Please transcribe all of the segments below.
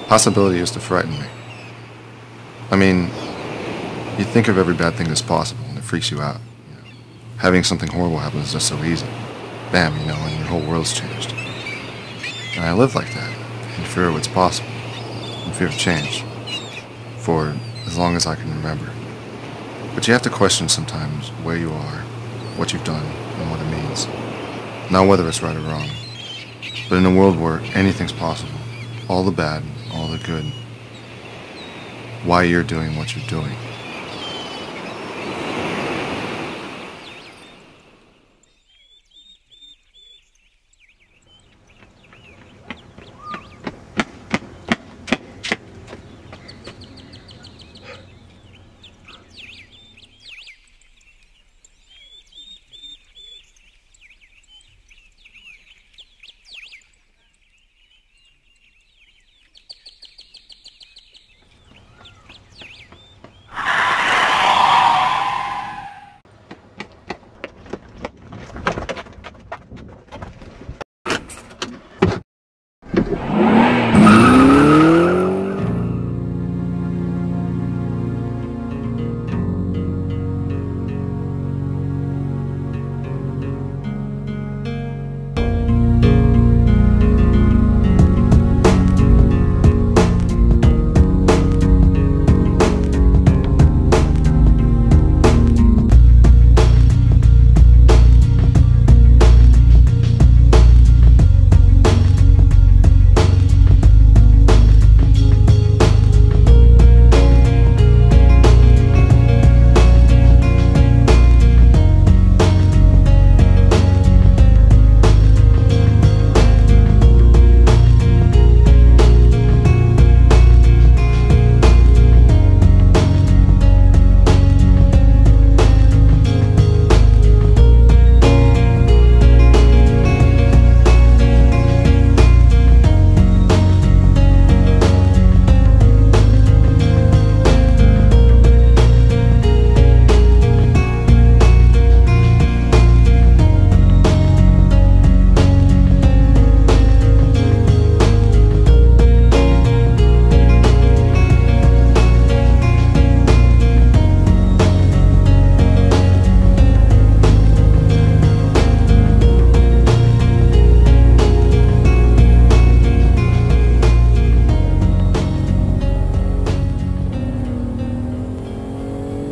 Possibility used to frighten me. I mean, you think of every bad thing that's possible and it freaks you out. Having something horrible happen is just so easy. Bam, and your whole world's changed. And I live like that, in fear of what's possible, in fear of change, for as long as I can remember. But you have to question sometimes where you are, what you've done, and what it means. Not whether it's right or wrong, but in a world where anything's possible, all the bad, all the good, why you're doing what you're doing.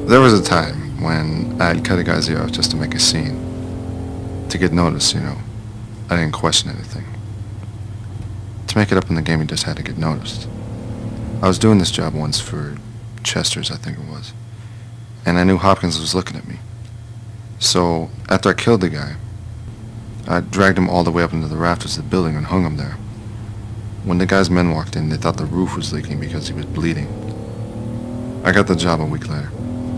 There was a time when I'd cut a guy's ear off just to make a scene. To get noticed, I didn't question anything. To make it up in the game, you just had to get noticed. I was doing this job once for Chester's, I think it was. And I knew Hopkins was looking at me. So, after I killed the guy, I dragged him all the way up into the rafters of the building and hung him there. When the guy's men walked in, they thought the roof was leaking because he was bleeding. I got the job a week later.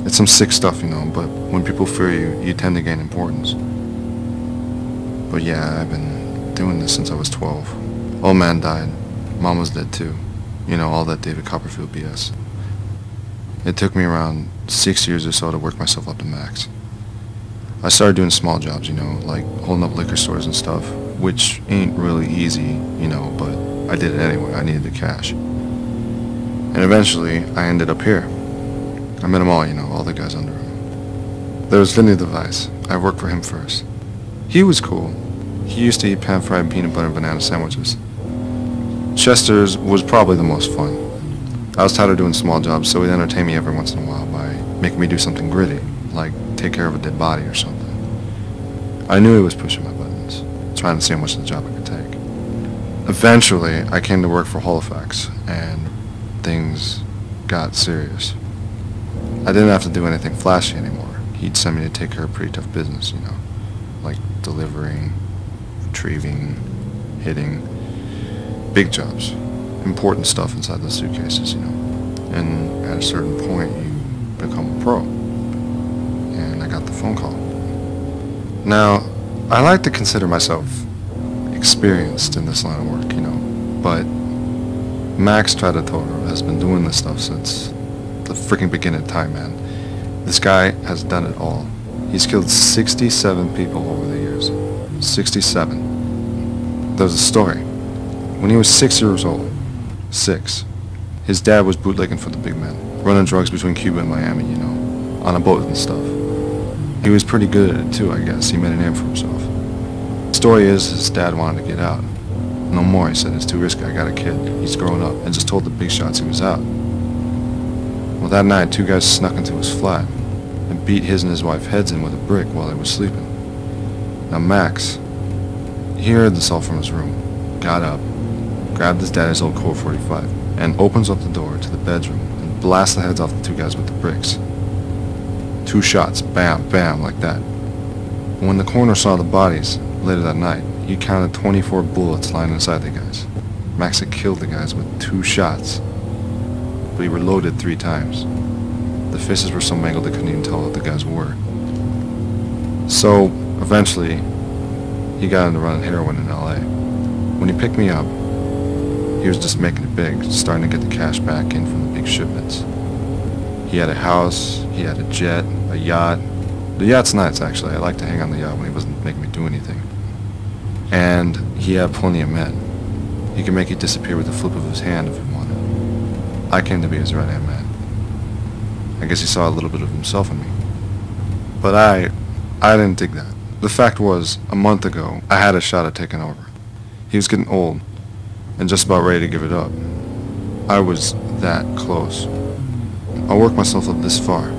It's some sick stuff, but when people fear you, you tend to gain importance. But yeah, I've been doing this since I was 12. Old man died. Mom was dead too. All that David Copperfield BS. It took me around 6 years or so to work myself up to max. I started doing small jobs, like holding up liquor stores and stuff, which ain't really easy, but I did it anyway. I needed the cash. And eventually, I ended up here. I met them all the guys under him. There was Vinny the Vice. I worked for him first. He was cool. He used to eat pan-fried peanut butter and banana sandwiches. Chester's was probably the most fun. I was tired of doing small jobs, so he'd entertain me every once in a while by making me do something gritty, like take care of a dead body or something. I knew he was pushing my buttons, trying to see how much of the job I could take. Eventually, I came to work for Halifax, and things got serious. I didn't have to do anything flashy anymore. He'd send me to take care of pretty tough business, like delivering, retrieving, hitting, big jobs, important stuff inside the suitcases, And at a certain point, you become a pro. And I got the phone call. Now, I like to consider myself experienced in this line of work, but Max Trattatora has been doing this stuff since the freaking beginning of time, man. This guy has done it all. He's killed 67 people over the years. 67. There's a story. When he was 6 years old, 6, His dad was bootlegging for the big man, running drugs between Cuba and Miami, you know, on a boat and stuff. He was pretty good at it too, I guess. He made a name for himself. The story is his dad wanted to get out. No more, he said, it's too risky, I got a kid, he's grown up, and just told the big shots he was out. Well, that night, 2 guys snuck into his flat and beat his and his wife's heads in with a brick while they were sleeping. Now Max, he heard this all from his room, got up, grabbed his daddy's old Colt 45, and opens up the door to the bedroom and blasts the heads off the 2 guys with the bricks. 2 shots, bam, bam, like that. And when the coroner saw the bodies later that night, he counted 24 bullets lying inside the guys. Max had killed the guys with 2 shots, but he reloaded 3 times. The faces were so mangled they couldn't even tell what the guys were. So, eventually, he got into running heroin in LA. When he picked me up, he was just making it big, starting to get the cash back in from the big shipments. He had a house, he had a jet, a yacht. The yacht's nice, actually. I like to hang on the yacht when he wasn't making me do anything. And he had plenty of men. He could make you disappear with the flip of his hand if he wanted. I came to be his right-hand man. I guess he saw a little bit of himself in me. But I didn't dig that. The fact was, a month ago, I had a shot at taking over. He was getting old, and just about ready to give it up. I was that close. I worked myself up this far,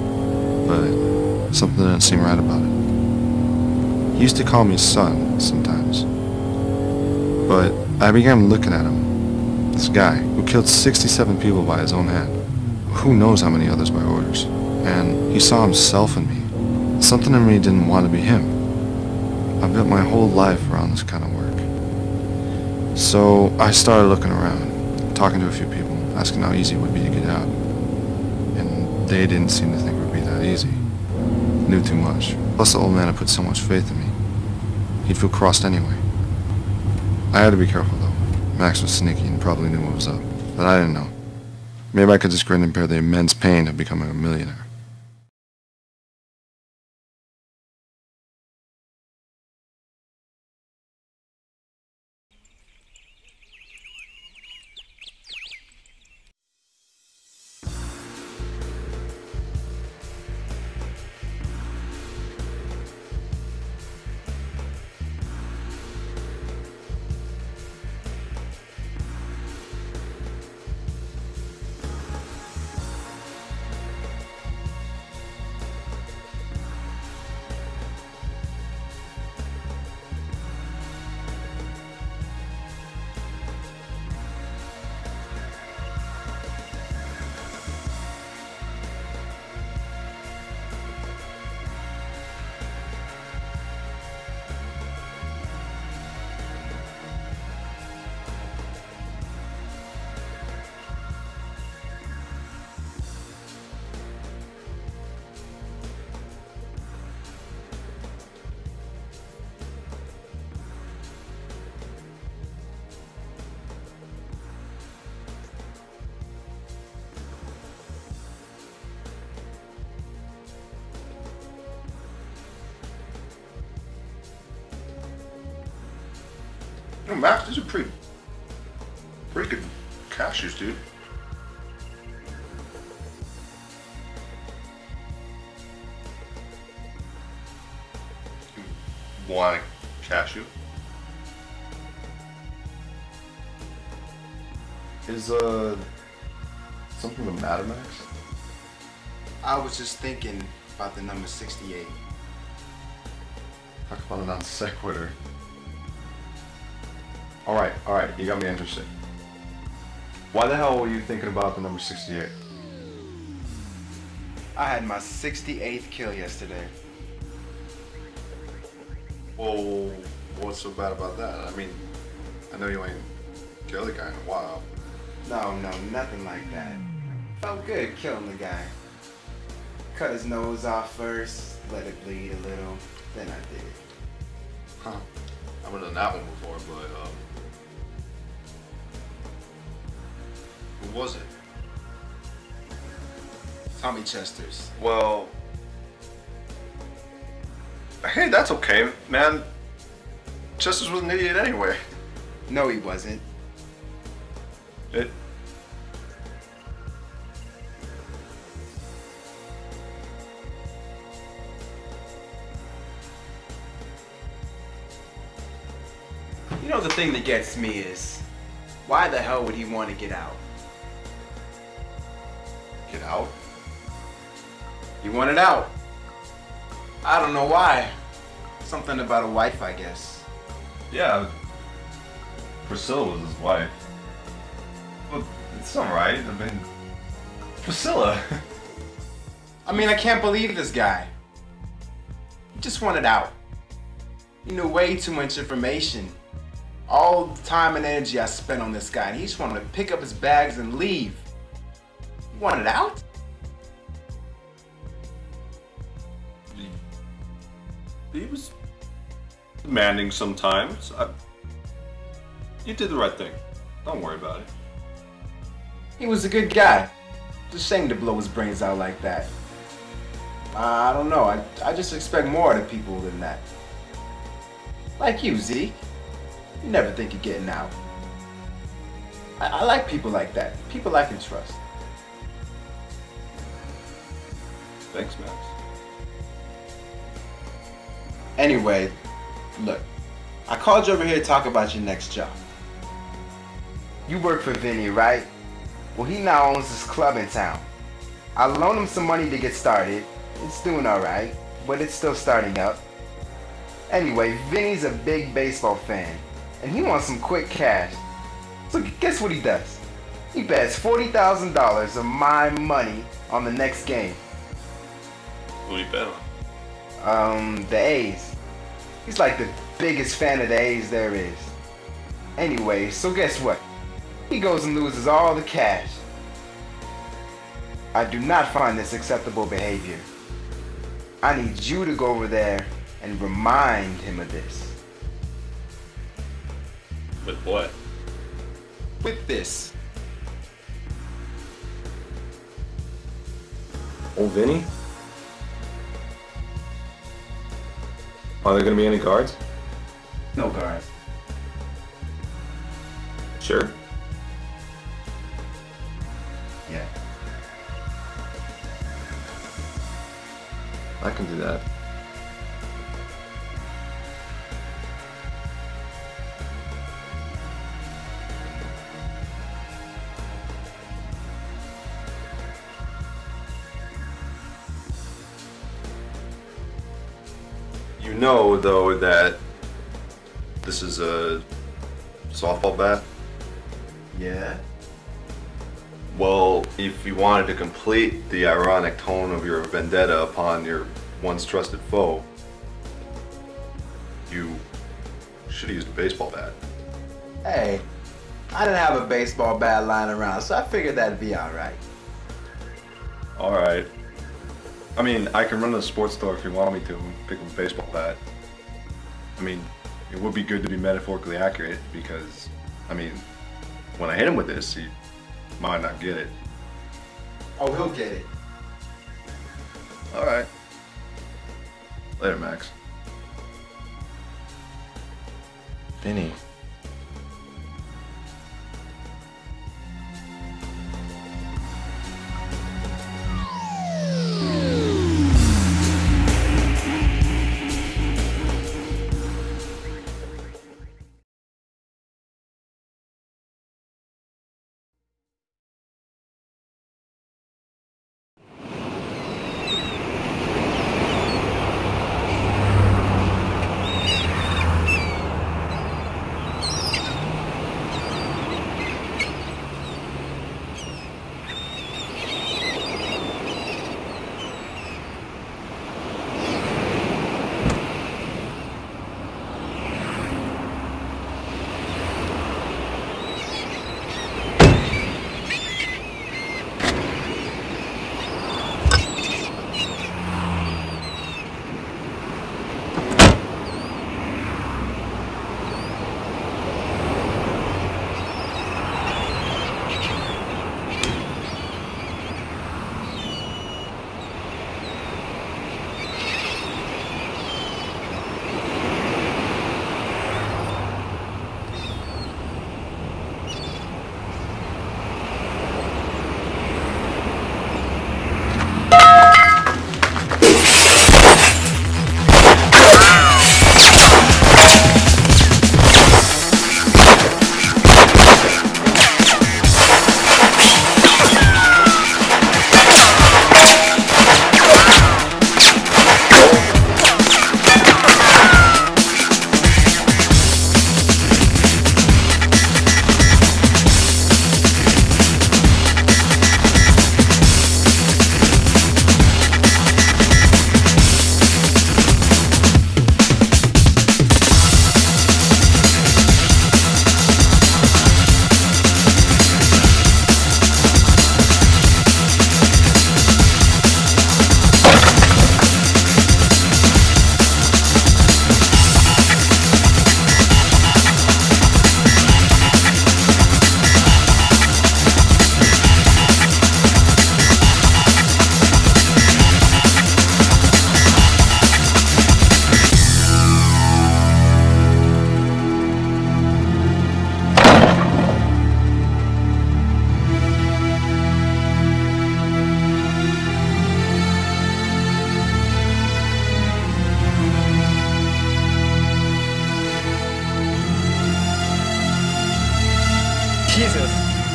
but something didn't seem right about it. He used to call me son sometimes, but I began looking at him, this guy who killed 67 people by his own hand, who knows how many others by orders, and he saw himself in me. Something in me didn't want to be him. I built my whole life around this kind of work. So I started looking around, talking to a few people, asking how easy it would be to get out. And they didn't seem to think it would be that easy. Knew too much. Plus the old man had put so much faith in me. He'd feel crossed anyway. I had to be careful though. Max was sneaky and probably knew what was up, but I didn't know. Maybe I could just grin and bear the immense pain of becoming a millionaire. You know, Max, these are pretty good cashews, dude. You want a cashew? Is, something the matter, Max? I was just thinking about the number 68. Talk about a non sequitur. Alright, you got me interested. Why the hell were you thinking about the number 68? I had my 68th kill yesterday. Well, what's so bad about that? I mean, I know you ain't killed a guy in a while. No, nothing like that. Felt good killing the guy. Cut his nose off first, let it bleed a little, then I did it. Huh. I haven't done that one before, but, who was it? Tommy Chester's. Well, hey, that's okay, man. Chester's was an idiot anyway. No, he wasn't. know, the thing that gets me is, why the hell would he want to get out? Get out? He wanted out. I don't know why. Something about a wife, I guess. Yeah, Priscilla was his wife. Well, it's alright. I mean, Priscilla. I mean, I can't believe this guy. He just wanted out. He knew way too much information. All the time and energy I spent on this guy, and he just wanted to pick up his bags and leave. He wanted out? He was demanding sometimes. You did the right thing. Don't worry about it. He was a good guy. It's a shame to blow his brains out like that. I don't know. I just expect more out of people than that. Like you, Zeke. You never think of getting out. I like people like that. People I can trust. Thanks, Max. Anyway, look. I called you over here to talk about your next job. You work for Vinny, right? Well, he now owns this club in town. I loaned him some money to get started. It's doing alright, but it's still starting up. Anyway, Vinny's a big baseball fan, and he wants some quick cash. So guess what he does? He bets $40,000 of my money on the next game. Who do you bet on? The A's. He's like the biggest fan of the A's there is. Anyway, so guess what? He goes and loses all the cash. I do not find this acceptable behavior. I need you to go over there and remind him of this. With what? With this. Oh, Vinny? Are there gonna be any guards? No guards. Sure. Yeah. I can do that. You know, though, that this is a softball bat? Yeah? Well, if you wanted to complete the ironic tone of your vendetta upon your once trusted foe, you should have used a baseball bat. Hey, I didn't have a baseball bat lying around, so I figured that'd be alright. Alright. I mean, I can run to the sports store if you want me to and pick up a baseball bat. I mean, it would be good to be metaphorically accurate because, I mean, when I hit him with this, he might not get it. Oh, he'll get it. Alright. Later, Max. Vinny.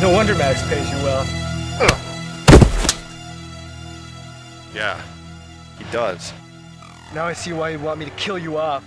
No wonder Max pays you well. Yeah, he does. Now I see why you'd want me to kill you off.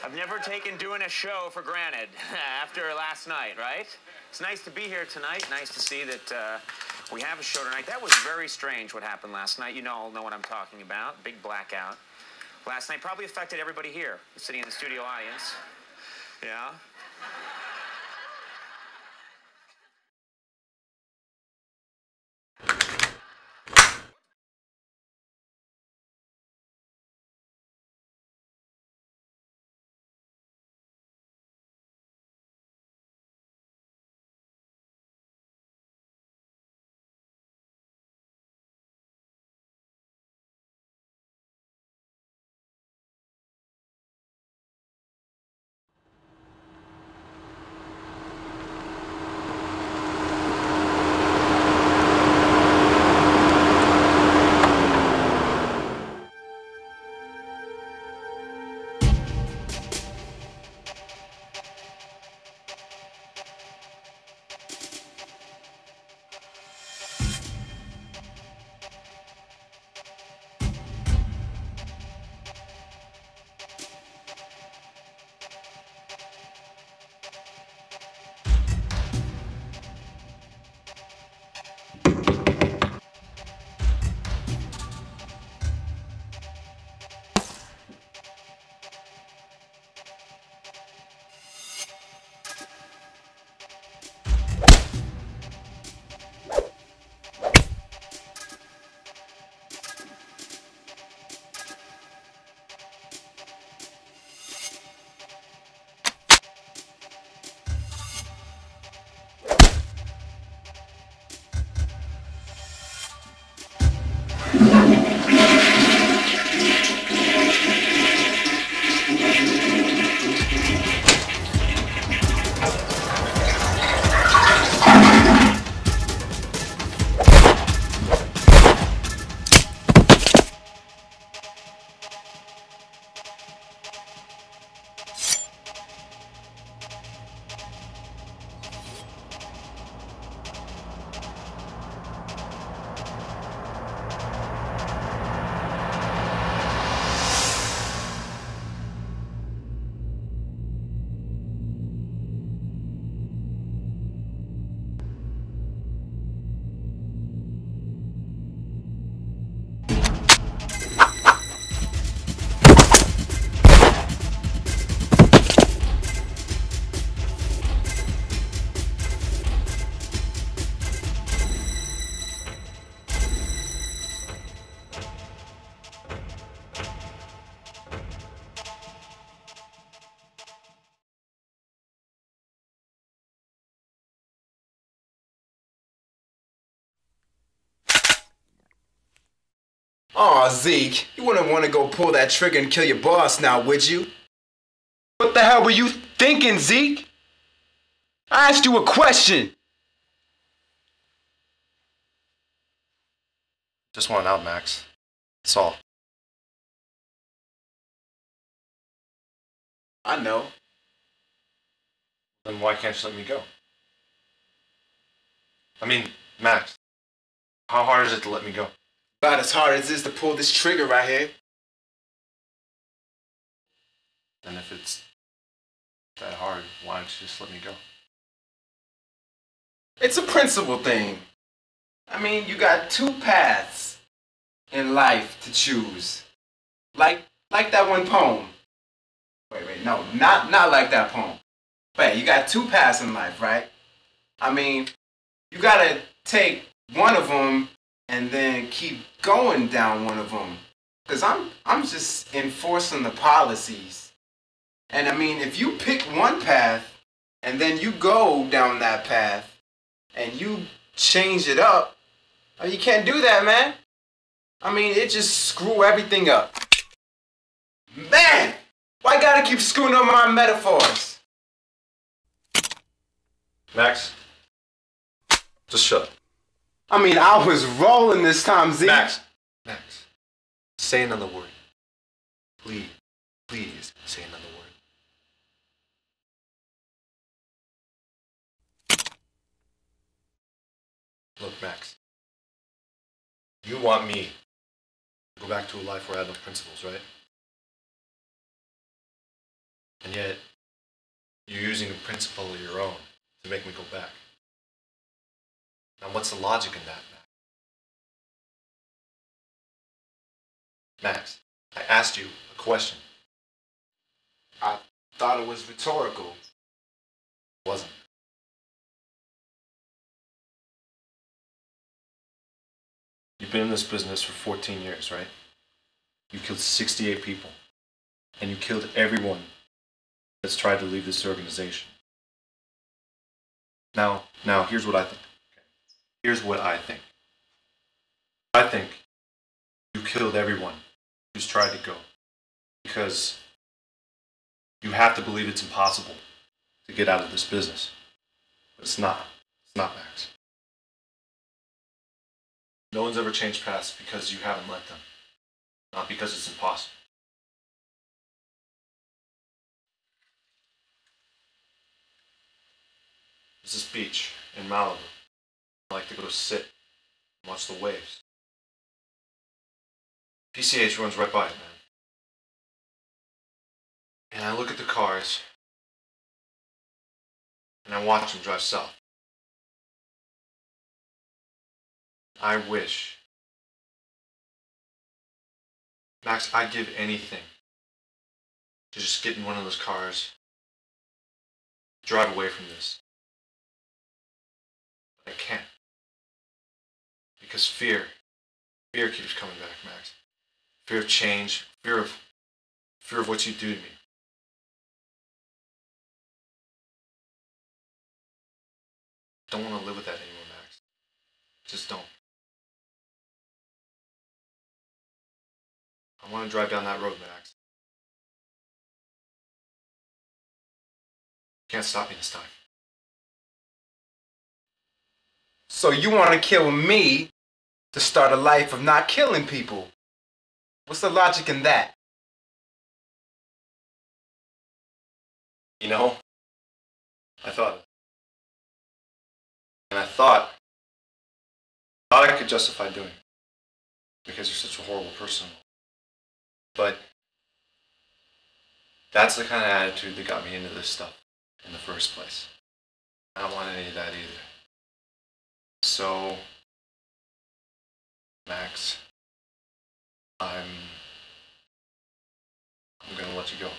I've never taken doing a show for granted after last night, right? It's nice to be here tonight. Nice to see that we have a show tonight. That was very strange what happened last night. You all know what I'm talking about. Big blackout. Last night probably affected everybody here, sitting in the studio audience. Yeah. Aw, Zeke, you wouldn't want to go pull that trigger and kill your boss now, would you? What the hell were you thinking, Zeke? I asked you a question. Just want out, Max. That's all. I know. Then why can't you let me go? I mean, Max, how hard is it to let me go? About as hard as it is to pull this trigger right here. Then if it's that hard, why don't you just let me go? It's a principle thing. I mean, you got two paths in life to choose. Like that one poem. Wait, no, not like that poem. Wait, you got two paths in life, right? I mean, you gotta take one of them and then keep going down one of them. Cause I'm just enforcing the policies. And I mean, if you pick one path and then you go down that path and you change it up, you can't do that, man. I mean, it just screw everything up. Man, why you gotta keep screwing up my metaphors? Max, just shut up. I mean, I was rolling this time, Z. Max, say another word. Please say another word. Look, Max, you want me to go back to a life where I have no principles, right? And yet, you're using a principle of your own to make me go back. Now, what's the logic in that, Max? Max, I asked you a question. I thought it was rhetorical. It wasn't. You've been in this business for 14 years, right? You killed 68 people. And you killed everyone that's tried to leave this organization. Now, here's what I think. Okay. Here's what I think. I think you killed everyone who's tried to go. Because you have to believe it's impossible to get out of this business. But it's not. It's not, Max. No one's ever changed paths because you haven't let them. Not because it's impossible. There's this beach in Malibu. I like to go to sit and watch the waves. PCH runs right by it, man. And I look at the cars, and I watch them drive south. I wish. Max, I'd give anything to just get in one of those cars, drive away from this. But I can't. Because fear keeps coming back, Max. Fear of change, fear of what you do to me. I don't want to live with that anymore, Max. Just don't. I want to drive down that road, Max. You can't stop me this time. So you want to kill me to start a life of not killing people? What's the logic in that? You know, I thought I could justify doing it because you're such a horrible person. But that's the kind of attitude that got me into this stuff in the first place. I don't want any of that either. So, Max, I'm gonna let you go.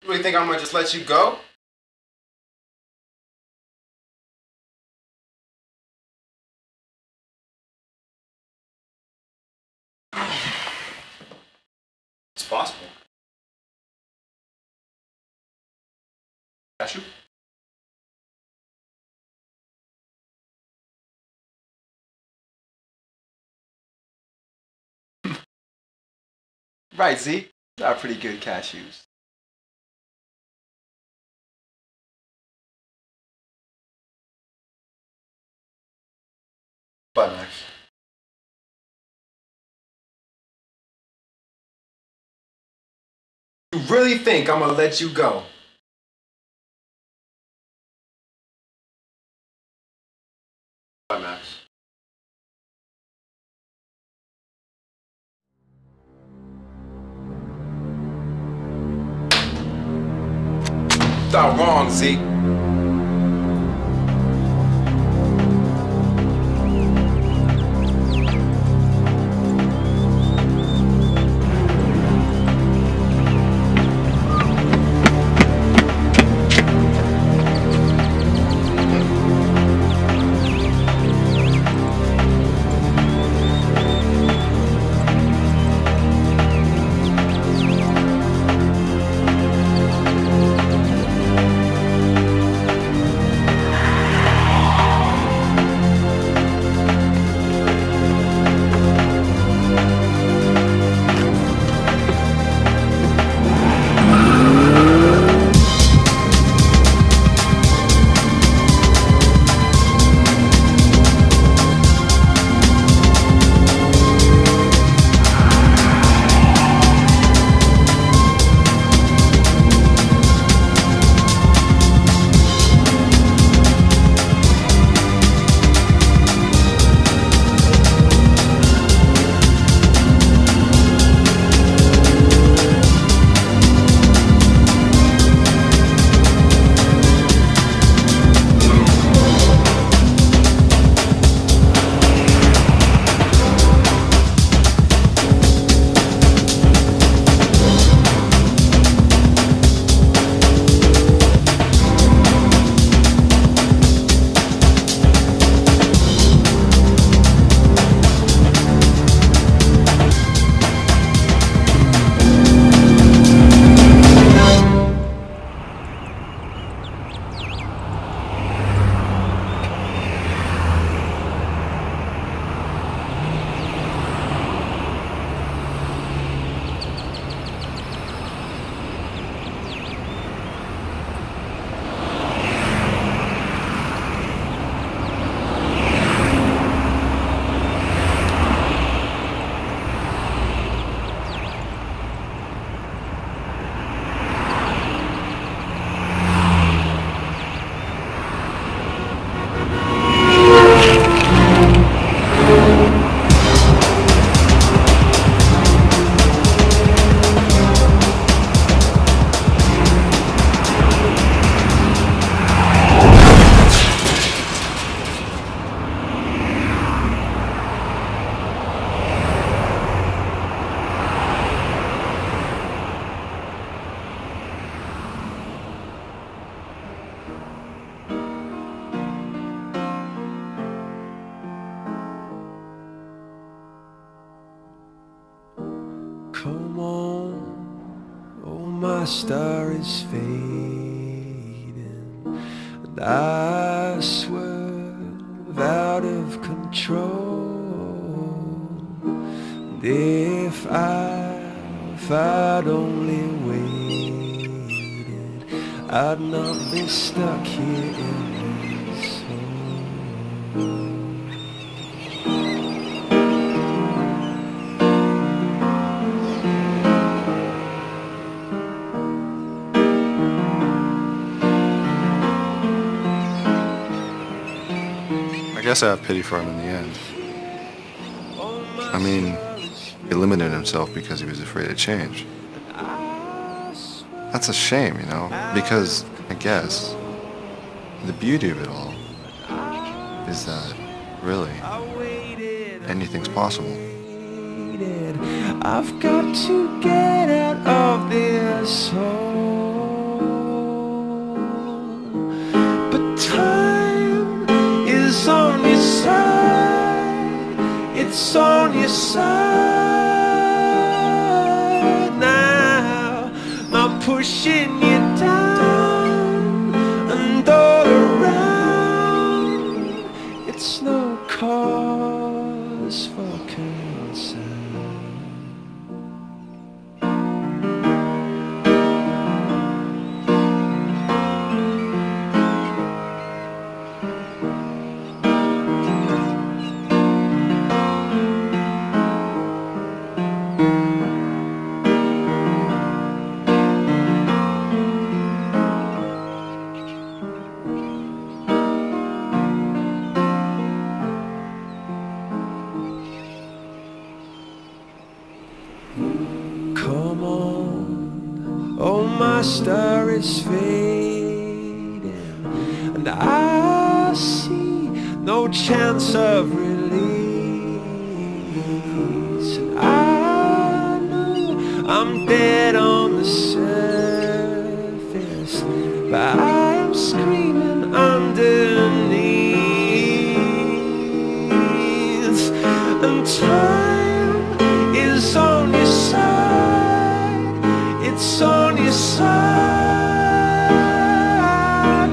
You really think I'm gonna just let you go? It's possible. Got you? Right, Z? They are pretty good cashews. Bye, Max. You really think I'm gonna let you go? Bye, Max. Thought wrong, Zeke. Come on, oh my star is fading, and I swerve out of control. And if I'd only waited, I'd not be stuck here in this hole. I guess I have pity for him in the end. I mean, he limited himself because he was afraid of change. That's a shame, you know, because I guess the beauty of it all is that, really, anything's possible. I've got to get out of this hole, but time is on your side, it's on your side now, not pushing you down and all around. It's no cause for concern. my star is fading, and I see no chance of release. And I know I'm dead on the surface, but I am screaming underneath. And time is on your side, it's on your side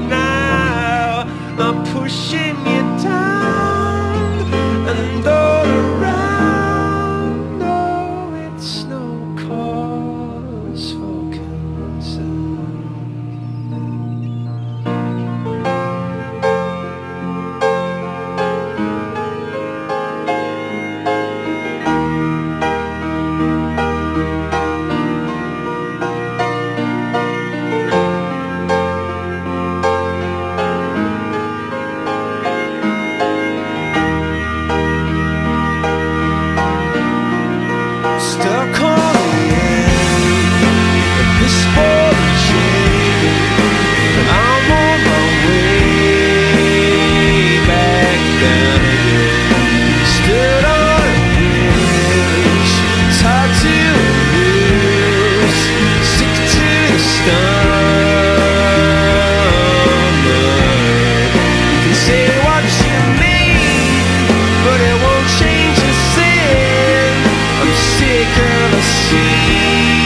now. I'm pushing you down and all around. No, it's no cause for concern. Stuck on the end of this ball and chain, and I'm on my way back down again. Stood on a bridge, tied to a noose, stick to the stomach. You can say what you mean, but it won't change a thing. I'm sick of the sea.